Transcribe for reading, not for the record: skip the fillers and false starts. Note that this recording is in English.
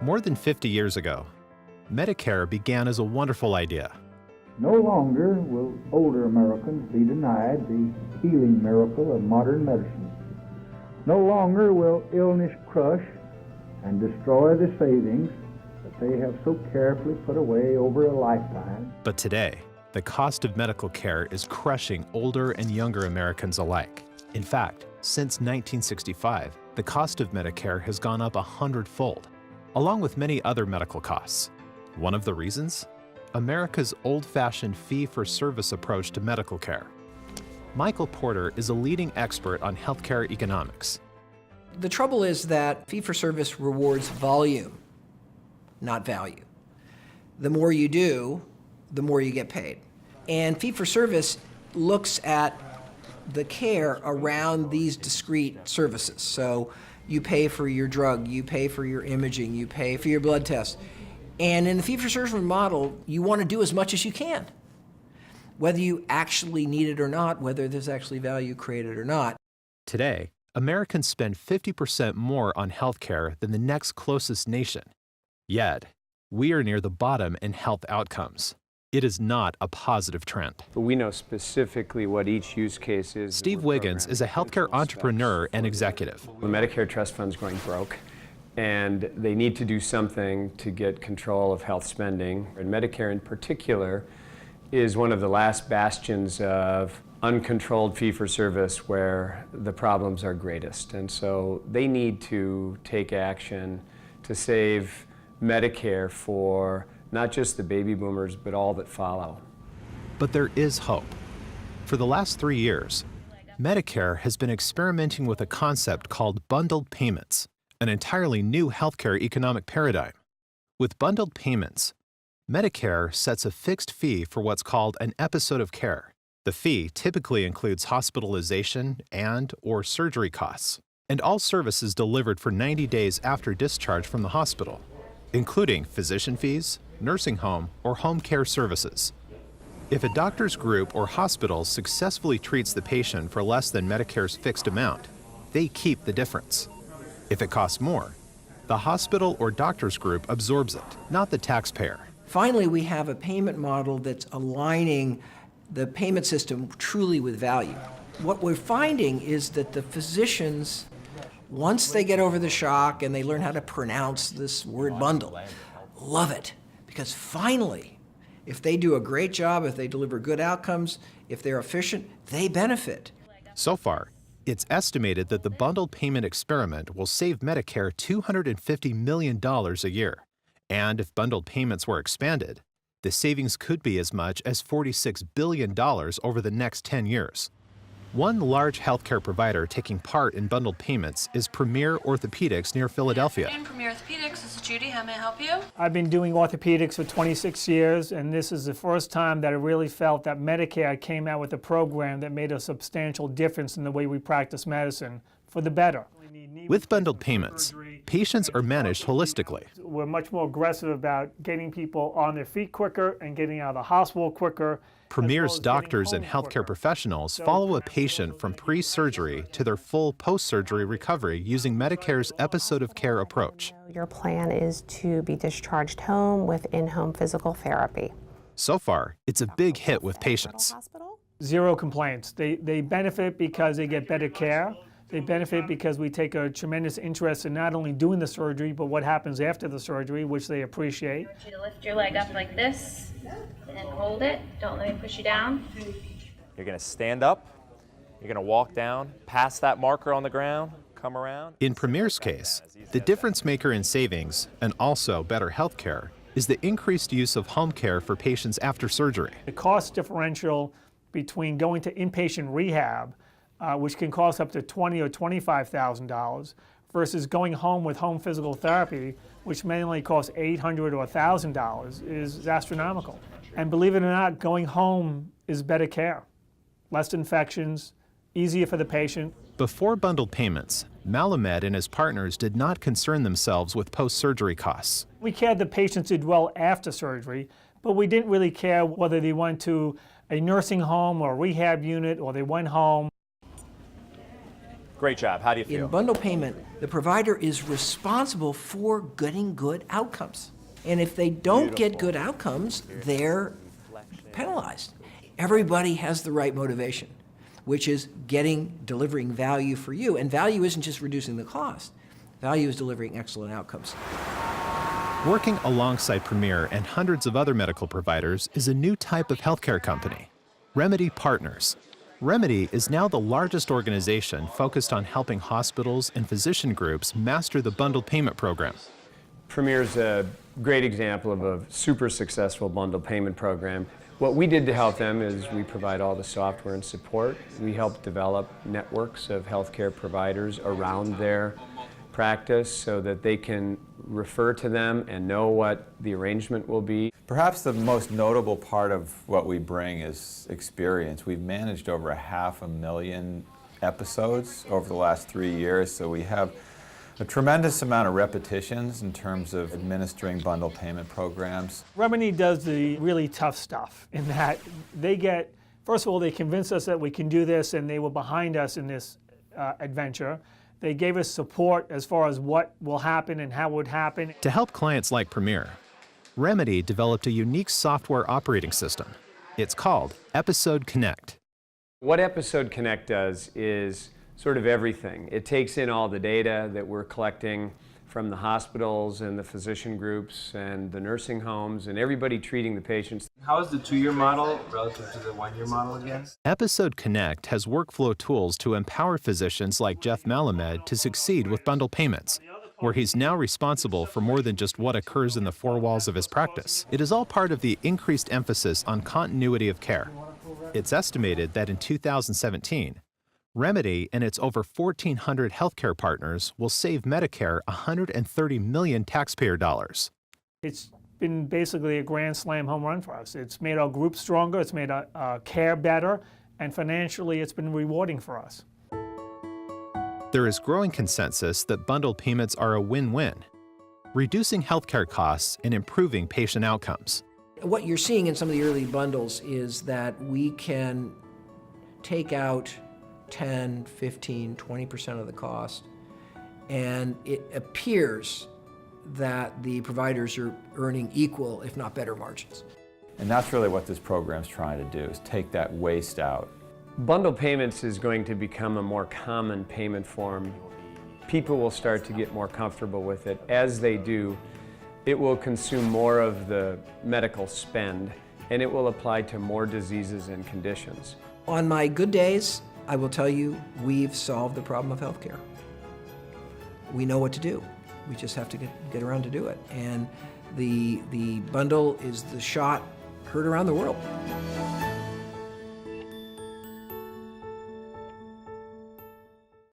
More than 50 years ago, Medicare began as a wonderful idea. No longer will older Americans be denied the healing miracle of modern medicine. No longer will illness crush and destroy the savings that they have so carefully put away over a lifetime. But today, the cost of medical care is crushing older and younger Americans alike. In fact, since 1965, the cost of Medicare has gone up 100-fold, along with many other medical costs. One of the reasons? America's old-fashioned fee-for-service approach to medical care. Michael Porter is a leading expert on healthcare economics. The trouble is that fee-for-service rewards volume, not value. The more you do, the more you get paid. And fee-for-service looks at the care around these discrete services. So you pay for your drug, you pay for your imaging, you pay for your blood test. And in the fee-for-service model, you want to do as much as you can, whether you actually need it or not, whether there's actually value created or not. Today, Americans spend 50% more on healthcare than the next closest nation. Yet, we are near the bottom in health outcomes. It is not a positive trend. But we know specifically what each use case is. Steve Wiggins is a healthcare entrepreneur and executive. The Medicare trust fund's going broke, and they need to do something to get control of health spending. And Medicare in particular is one of the last bastions of uncontrolled fee-for-service where the problems are greatest. And so they need to take action to save Medicare for not just the baby boomers, but all that follow. But there is hope. For the last 3 years, Medicare has been experimenting with a concept called bundled payments, an entirely new healthcare economic paradigm. With bundled payments, Medicare sets a fixed fee for what's called an episode of care. The fee typically includes hospitalization and/or surgery costs, and all services delivered for 90 days after discharge from the hospital, including physician fees, nursing home, or home care services. If a doctor's group or hospital successfully treats the patient for less than Medicare's fixed amount, they keep the difference. If it costs more, the hospital or doctor's group absorbs it, not the taxpayer. Finally, we have a payment model that's aligning the payment system truly with value. What we're finding is that the physicians, once they get over the shock and they learn how to pronounce this word bundle, love it. Because finally, if they do a great job, if they deliver good outcomes, if they're efficient, they benefit. So far, it's estimated that the bundled payment experiment will save Medicare $250 million a year. And if bundled payments were expanded, the savings could be as much as $46 billion over the next 10 years. One large healthcare provider taking part in bundled payments is Premier Orthopedics near Philadelphia. Premier Orthopedics, this is Judy. How may I help you? I've been doing orthopedics for 26 years, and this is the first time that I really felt that Medicare came out with a program that made a substantial difference in the way we practice medicine for the better. With bundled payments, patients are managed holistically. We're much more aggressive about getting people on their feet quicker and getting out of the hospital quicker. Premier's doctors and healthcare professionals follow a patient from pre-surgery to their full post-surgery recovery using Medicare's episode of care approach. Your plan is to be discharged home with in-home physical therapy. So far, it's a big hit with patients. Zero complaints. They benefit because they get better care. They benefit because we take a tremendous interest in not only doing the surgery, but what happens after the surgery, which they appreciate. I want you to lift your leg up like this and hold it. Don't let me push you down. You're going to stand up. You're going to walk down, pass that marker on the ground, come around. In Premier's case, the difference maker in savings, and also better health care, is the increased use of home care for patients after surgery. The cost differential between going to inpatient rehab, which can cost up to $20,000 or $25,000, versus going home with home physical therapy, which may only cost $800 or $1,000, is astronomical. And believe it or not, going home is better care. Less infections, easier for the patient. Before bundled payments, Malamed and his partners did not concern themselves with post-surgery costs. We cared the patients did well after surgery, but we didn't really care whether they went to a nursing home or a rehab unit or they went home. Great job. How do you In feel? bundle payment, the provider is responsible for getting good outcomes. And if they don't get good outcomes, they're penalized. Everybody has the right motivation, which is delivering value for you. And value isn't just reducing the cost. Value is delivering excellent outcomes. Working alongside Premier and hundreds of other medical providers is a new type of healthcare company, Remedy Partners. Remedy is now the largest organization focused on helping hospitals and physician groups master the bundled payment program. Premier's a great example of a super successful bundle payment program. What we did to help them is we provide all the software and support. We help develop networks of healthcare providers around their practice so that they can refer to them and know what the arrangement will be. Perhaps the most notable part of what we bring is experience. We've managed over 500,000 episodes over the last 3 years, so we have a tremendous amount of repetitions in terms of administering bundle payment programs. Remedy does the really tough stuff in that first of all, they convinced us that we can do this, and they were behind us in this adventure. They gave us support as far as what will happen and how it would happen. To help clients like Premier, Remedy developed a unique software operating system. It's called Episode Connect. What Episode Connect does is sort of everything. It takes in all the data that we're collecting from the hospitals and the physician groups and the nursing homes and everybody treating the patients. How is the 2-year model relative to the 1-year model again? Episode Connect has workflow tools to empower physicians like Jeff Malamed to succeed with bundle payments, where he's now responsible for more than just what occurs in the four walls of his practice. It is all part of the increased emphasis on continuity of care. It's estimated that in 2017, Remedy and its over 1,400 healthcare partners will save Medicare $130 million taxpayer dollars. It's been basically a grand slam home run for us. It's made our group stronger, it's made our care better, and financially it's been rewarding for us. There is growing consensus that bundled payments are a win-win, reducing healthcare costs and improving patient outcomes. What you're seeing in some of the early bundles is that we can take out 10, 15, 20% of the cost, and it appears that the providers are earning equal, if not better, margins. And that's really what this program's trying to do, is take that waste out. Bundle payments is going to become a more common payment form. People will start to get more comfortable with it. As they do, it will consume more of the medical spend, and it will apply to more diseases and conditions. On my good days, I will tell you, we've solved the problem of healthcare. We know what to do. We just have to get around to do it. And the bundle is the shot heard around the world.